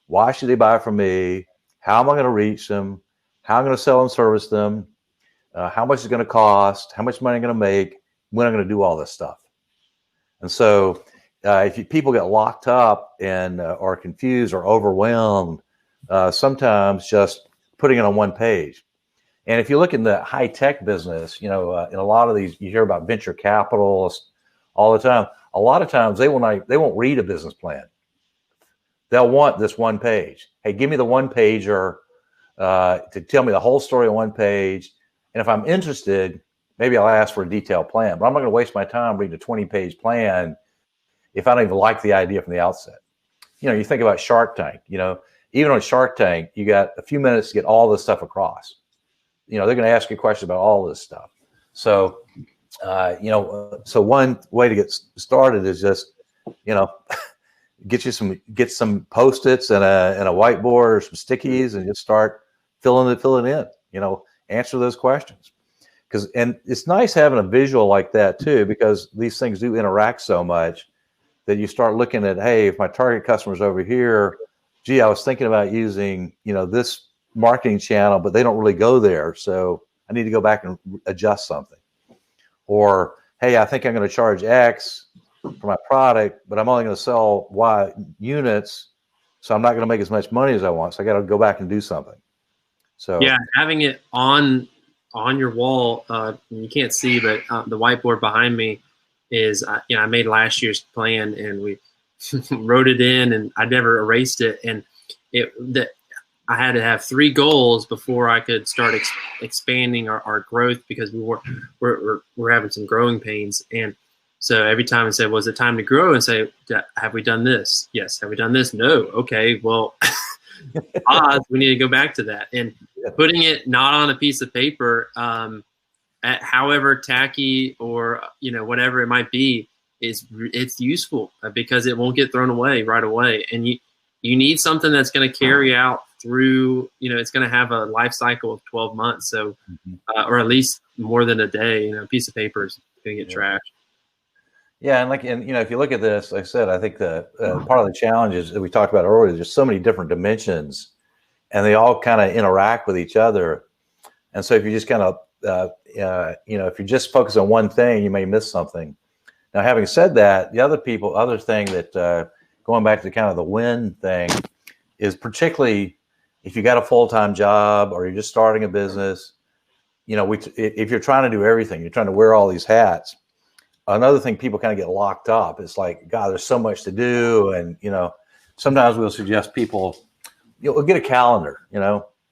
Why should they buy from me? How am I going to reach them? How am I going to sell and service them? How much is it going to cost? How much money am I going to make? When I'm going to do all this stuff? And so if people get locked up and are confused or overwhelmed, sometimes just putting it on one page. And if you look in the high-tech business, in a lot of these, you hear about venture capitalists all the time. A lot of times they won't read a business plan. They'll want this one page. Hey, give me the one pager to tell me the whole story on one page. And if I'm interested, maybe I'll ask for a detailed plan. But I'm not going to waste my time reading a 20-page plan if I don't even like the idea from the outset. You think about Shark Tank. Even on Shark Tank, you got a few minutes to get all this stuff across. They're going to ask you questions about all this stuff. So, so one way to get started is just, get some Post-its and a whiteboard or some stickies and just start filling it in. Answer those questions. and it's nice having a visual like that too, because these things do interact so much that you start looking at, hey, if my target customer's over here, gee, I was thinking about using, this marketing channel, but they don't really go there. So I need to go back and adjust something. Or, hey, I think I'm going to charge X for my product, but I'm only going to sell Y units. So I'm not going to make as much money as I want. So I got to go back and do something. So yeah, having it on your wall, you can't see, but the whiteboard behind me is, I made last year's plan and we wrote it in, and I never erased it. And I had to have 3 goals before I could start expanding our growth, because we're having some growing pains. And so every time I said, was it time to grow? And say, have we done this? Yes. Have we done this? No. Okay. Well, we need to go back to that. And putting it not on a piece of paper, at however tacky or, whatever it might be, it's useful, because it won't get thrown away right away. And you need something that's going to carry out through, it's going to have a life cycle of 12 months. So, or at least more than a day, a piece of paper is going to get trashed. Yeah. And if you look at this, like I said, I think the part of the challenges that we talked about earlier, there's so many different dimensions and they all kind of interact with each other. And so if you just kind of, if you just focus on one thing, you may miss something. Now, having said that, the other thing that, going back to kind of the win thing, is particularly if you got a full-time job or you're just starting a business, if you're trying to do everything, you're trying to wear all these hats. Another thing, people kind of get locked up. It's like, God, there's so much to do. And, sometimes we'll suggest people, we'll get a calendar,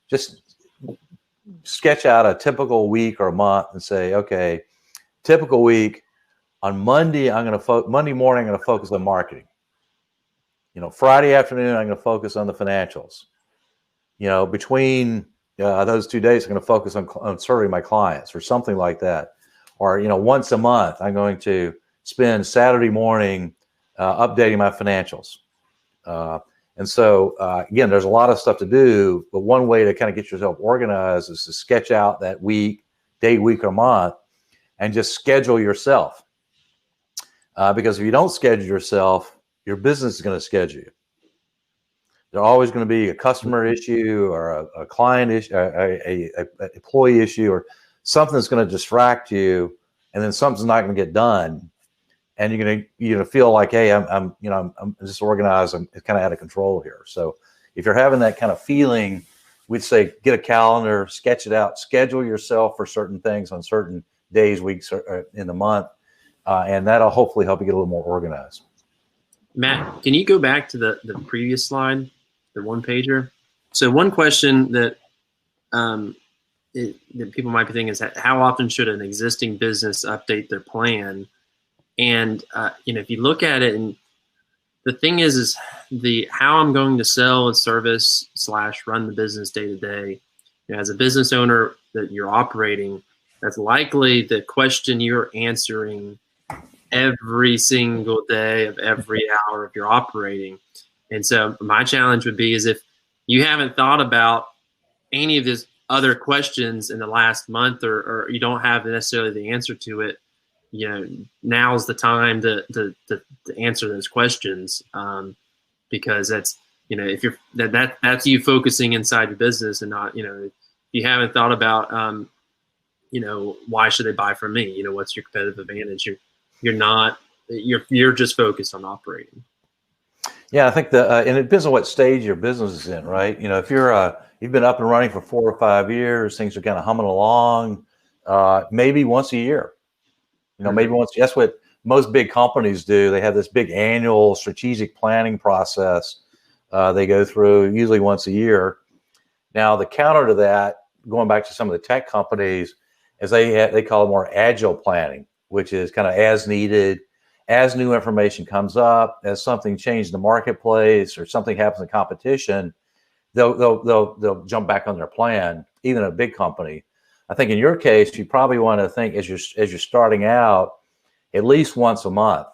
just sketch out a typical week or a month and say, okay, typical week, on Monday, Monday morning, I'm going to focus on marketing. Friday afternoon, I'm going to focus on the financials. Between those 2 days, I'm going to focus on serving my clients or something like that. Or, once a month, I'm going to spend Saturday morning updating my financials. And so, again, there's a lot of stuff to do, but one way to kind of get yourself organized is to sketch out that day, week, or month, and just schedule yourself. Because if you don't schedule yourself, your business is going to schedule you. There's always going to be a customer issue or a client issue, a employee issue, or something that's going to distract you, and then something's not going to get done, and you're going to feel like, hey, I'm disorganized, I'm kind of out of control here. So if you're having that kind of feeling, we'd say get a calendar, sketch it out, schedule yourself for certain things on certain days, weeks, or in the month, and that'll hopefully help you get a little more organized. Matt, can you go back to the previous slide, the one pager? So one question that that people might be thinking is, how often should an existing business update their plan? And if you look at it, and the thing is the how I'm going to sell and service / run the business day to day. As a business owner that you're operating, that's likely the question you're answering every single day of every hour of your operating. And so my challenge would be is if you haven't thought about any of these other questions in the last month, or you don't have necessarily the answer to it, now's the time to answer those questions, because that's, if you're that's you focusing inside your business and not, if you haven't thought about, why should they buy from me? What's your competitive advantage? You're just focused on operating. Yeah, I think and it depends on what stage your business is in, right? If you've been up and running for 4 or 5 years, things are kind of humming along, maybe once a year, maybe once. That's what most big companies do. They have this big annual strategic planning process they go through, usually once a year. Now, the counter to that, going back to some of the tech companies, is they call it more agile planning, which is kind of as needed, as new information comes up, as something changes in the marketplace or something happens in competition, they'll jump back on their plan, even a big company. I think in your case, you probably want to think as you're starting out, at least once a month,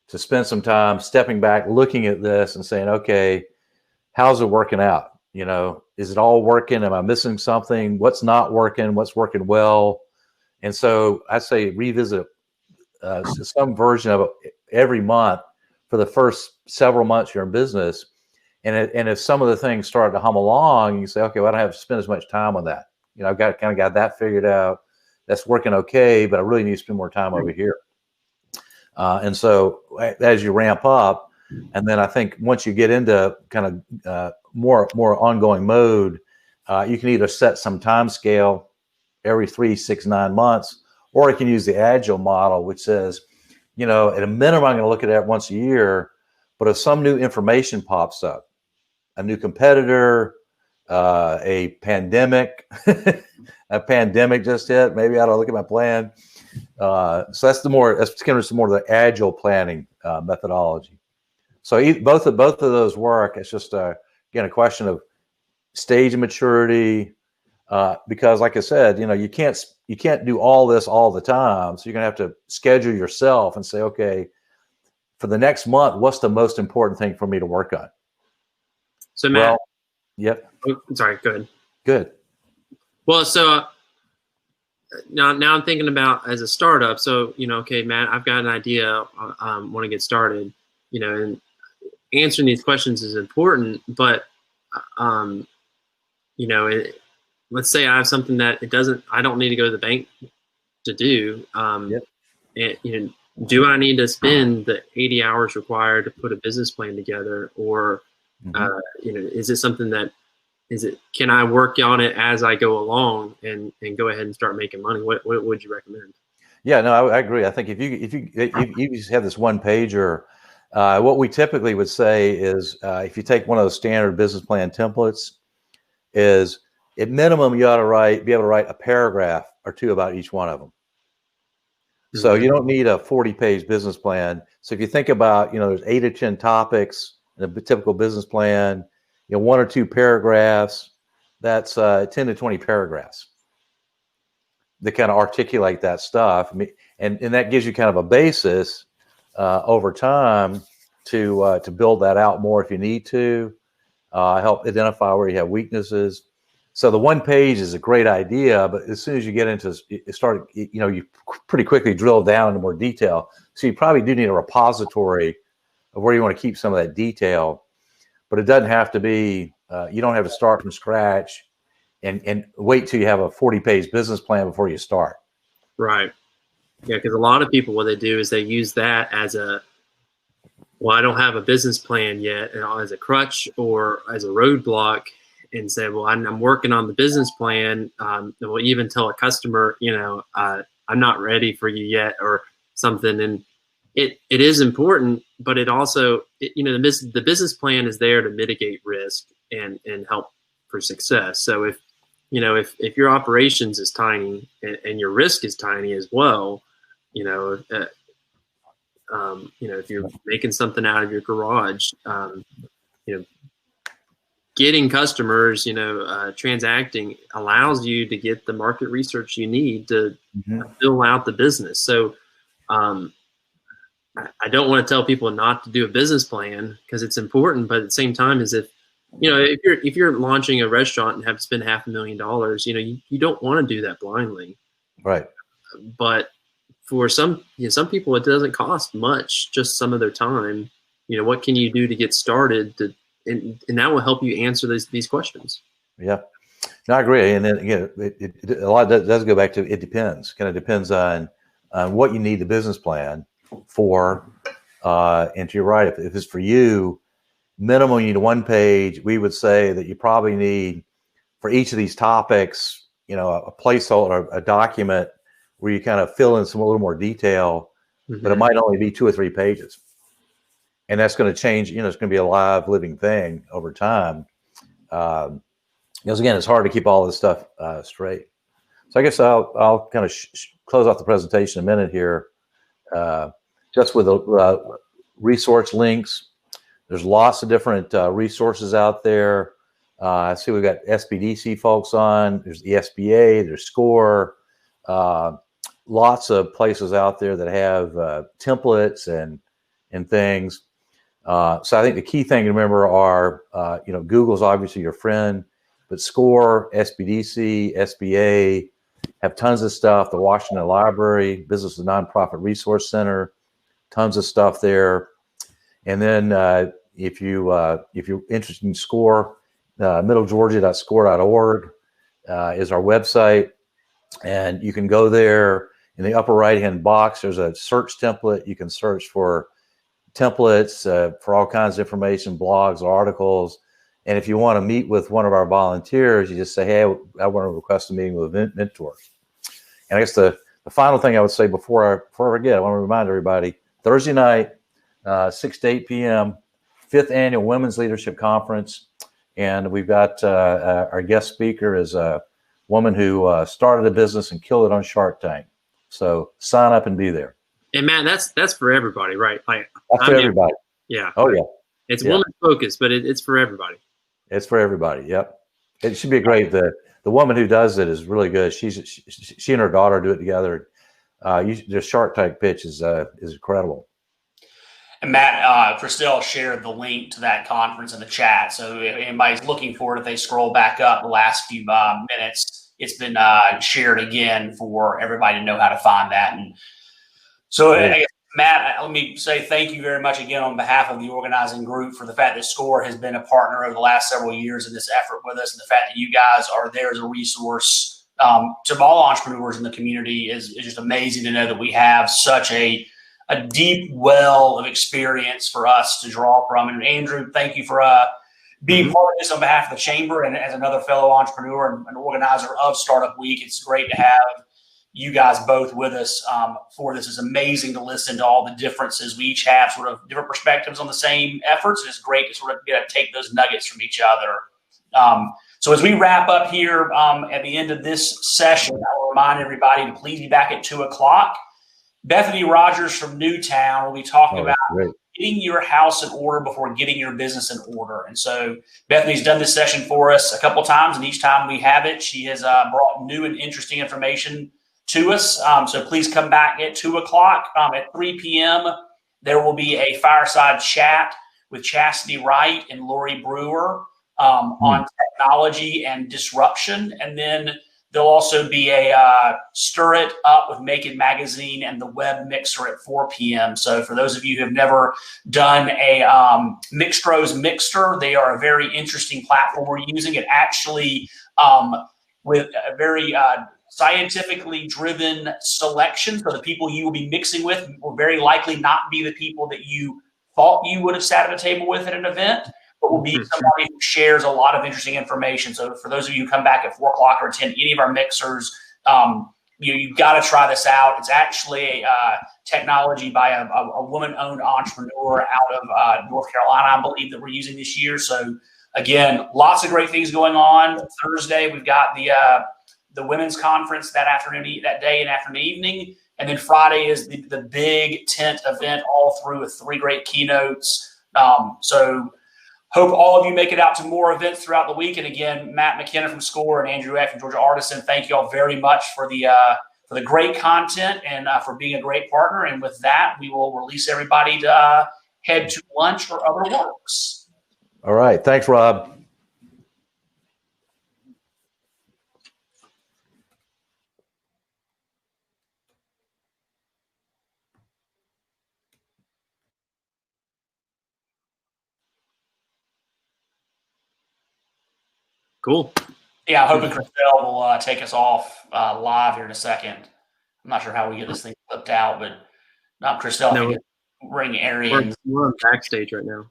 to spend some time stepping back, looking at this and saying, okay, how's it working out? Is it all working? Am I missing something? What's not working? What's working well? And so I say revisit some version of it every month for the first several months you're in business. And if some of the things start to hum along, you say, okay, well, I don't have to spend as much time on that. I've got that figured out. That's working okay, but I really need to spend more time over here. And so as you ramp up, and then I think once you get into kind of more ongoing mode, you can either set some time scale every 3, 6, 9 months, or you can use the Agile model, which says, at a minimum, I'm going to look at that once a year. But if some new information pops up, a new competitor, a pandemic, a pandemic just hit, maybe I ought to look at my plan. So that's kind of some more of the Agile planning methodology. So both of those work. It's just again a question of stage of maturity, because like I said, you can't do all this all the time. So you're gonna have to schedule yourself and say, okay, for the next month, what's the most important thing for me to work on? So Matt, yep. Oh, sorry, go ahead. Good. Well, so now I'm thinking about as a startup. So okay, Matt, I've got an idea. Want to get started. And answering these questions is important. But let's say I have something that I don't need to go to the bank to do. And, do I need to spend the 80 hours required to put a business plan together, or is it something that can I work on it as I go along and go ahead and start making money? What would you recommend? Yeah, no, I agree. I think if you just have this one pager, what we typically would say is if you take one of those standard business plan templates, is at minimum you ought to be able to write a paragraph or two about each one of them. So you don't need a 40-page business plan. So if you think about, there's 8 or 10 topics in a typical business plan, 1 or 2 paragraphs, that's 10 to 20 paragraphs that kind of articulate that stuff. And that gives you kind of a basis over time to build that out more if you need to, help identify where you have weaknesses. So the one page is a great idea, but as soon as you get into it, you pretty quickly drill down into more detail. So you probably do need a repository of where you want to keep some of that detail, but it doesn't have to be, you don't have to start from scratch and wait till you have a 40-page business plan before you start. Right. Yeah, because a lot of people, what they do is they use that as I don't have a business plan yet, as a crutch or as a roadblock, and say, well, I'm working on the business plan. We'll even tell a customer, I'm not ready for you yet, or something. And it is important, but it also, the business plan is there to mitigate risk and help for success. So if your operations is tiny and your risk is tiny as well, if you're making something out of your garage, getting customers, transacting allows you to get the market research you need to fill out the business. So I don't want to tell people not to do a business plan because it's important, but at the same time, if you're launching a restaurant and have to spend $500,000, you don't want to do that blindly. Right. But for some people, it doesn't cost much, just some of their time. What can you do to get started and that will help you answer these questions. Yeah, no, I agree. And then again, a lot does go back to it depends. Kind of depends on what you need the business plan for. And you're right. If it's for you, minimum you need 1 page. We would say that you probably need for each of these topics, a placeholder, a document where you kind of fill in a little more detail, but it might only be 2 or 3 pages. And that's going to change, it's going to be a live living thing over time. Because again, it's hard to keep all this stuff straight. So I guess I'll kind of close off the presentation in a minute here, just with resource links. There's lots of different resources out there. I see we've got SBDC folks on. There's the SBA, there's SCORE. Lots of places out there that have templates and things. So I think the key thing to remember are, Google's obviously your friend, but SCORE, SBDC, SBA, have tons of stuff. The Washington Library, Business and Nonprofit Resource Center, tons of stuff there. And then if you're interested in SCORE, middlegeorgia.score.org is our website. And you can go there. In the upper right-hand box, there's a search template. You can search for templates for all kinds of information, blogs, articles. And if you want to meet with one of our volunteers, you just say, hey, I want to request a meeting with a mentor. And I guess the final thing I would say before I forget, I want to remind everybody, Thursday night, 6 to 8 p.m., 5th Annual Women's Leadership Conference. And we've got our guest speaker is a woman who started a business and killed it on Shark Tank. So sign up and be there. And man, that's for everybody, right? Like, that's for everybody. Yeah. Oh yeah. It's woman focused, but it's for everybody. It's for everybody. Yep. It should be great. The woman who does it is really good. She and her daughter do it together. The Shark Tank pitch is incredible. And Matt, Christelle shared the link to that conference in the chat. So if anybody's looking for it, if they scroll back up the last few minutes, it's been shared again for everybody to know how to find that. And so, I guess, Matt, let me say thank you very much again on behalf of the organizing group for the fact that SCORE has been a partner over the last several years in this effort with us, and the fact that you guys are there as a resource to all entrepreneurs in the community is just amazing to know that we have such a deep well of experience for us to draw from. And Andrew, thank you for being part of this on behalf of the Chamber, and as another fellow entrepreneur and organizer of Startup Week. It's great to have you guys both with us for this. It's amazing to listen to all the differences. We each have sort of different perspectives on the same efforts. It's great to sort of get to take those nuggets from each other. So as we wrap up here at the end of this session, I will remind everybody to please be back at 2:00. Bethany Rogers from Newtown will be talking about getting your house in order before getting your business in order. And so Bethany's done this session for us a couple times, and each time we have it, she has brought new and interesting information to us. So please come back at 2:00. At 3 p.m., there will be a fireside chat with Chastity Wright and Lori Brewer on technology and disruption. And then there'll also be a Stir It Up with Macon Magazine and the Web Mixer at 4 p.m. So for those of you who have never done a Mixtros Mixer, they are a very interesting platform we're using. It actually, with a very scientifically driven selection, so the people you will be mixing with will very likely not be the people that you thought you would have sat at a table with at an event, but will be somebody who shares a lot of interesting information. So for those of you who come back at 4 o'clock or attend any of our mixers, you've got to try this out. It's actually a technology by a woman-owned entrepreneur out of North Carolina, I believe, that we're using this year. So again, lots of great things going on. Thursday, we've got the women's conference that day and afternoon evening. And then Friday is the big tent event all through with 3 great keynotes. So hope all of you make it out to more events throughout the week. And again, Matt McKenna from SCORE and Andrew Eck from Georgia Artisan, thank you all very much for the great content and for being a great partner. And with that, we will release everybody to head to lunch or other works. All right. Thanks, Rob. Cool. Yeah, I'm hoping Christelle will take us off live here in a second. I'm not sure how we get this thing flipped out, but not Christelle. No, bring Arian. We're on backstage right now.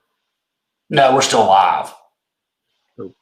No, we're still live. Oh.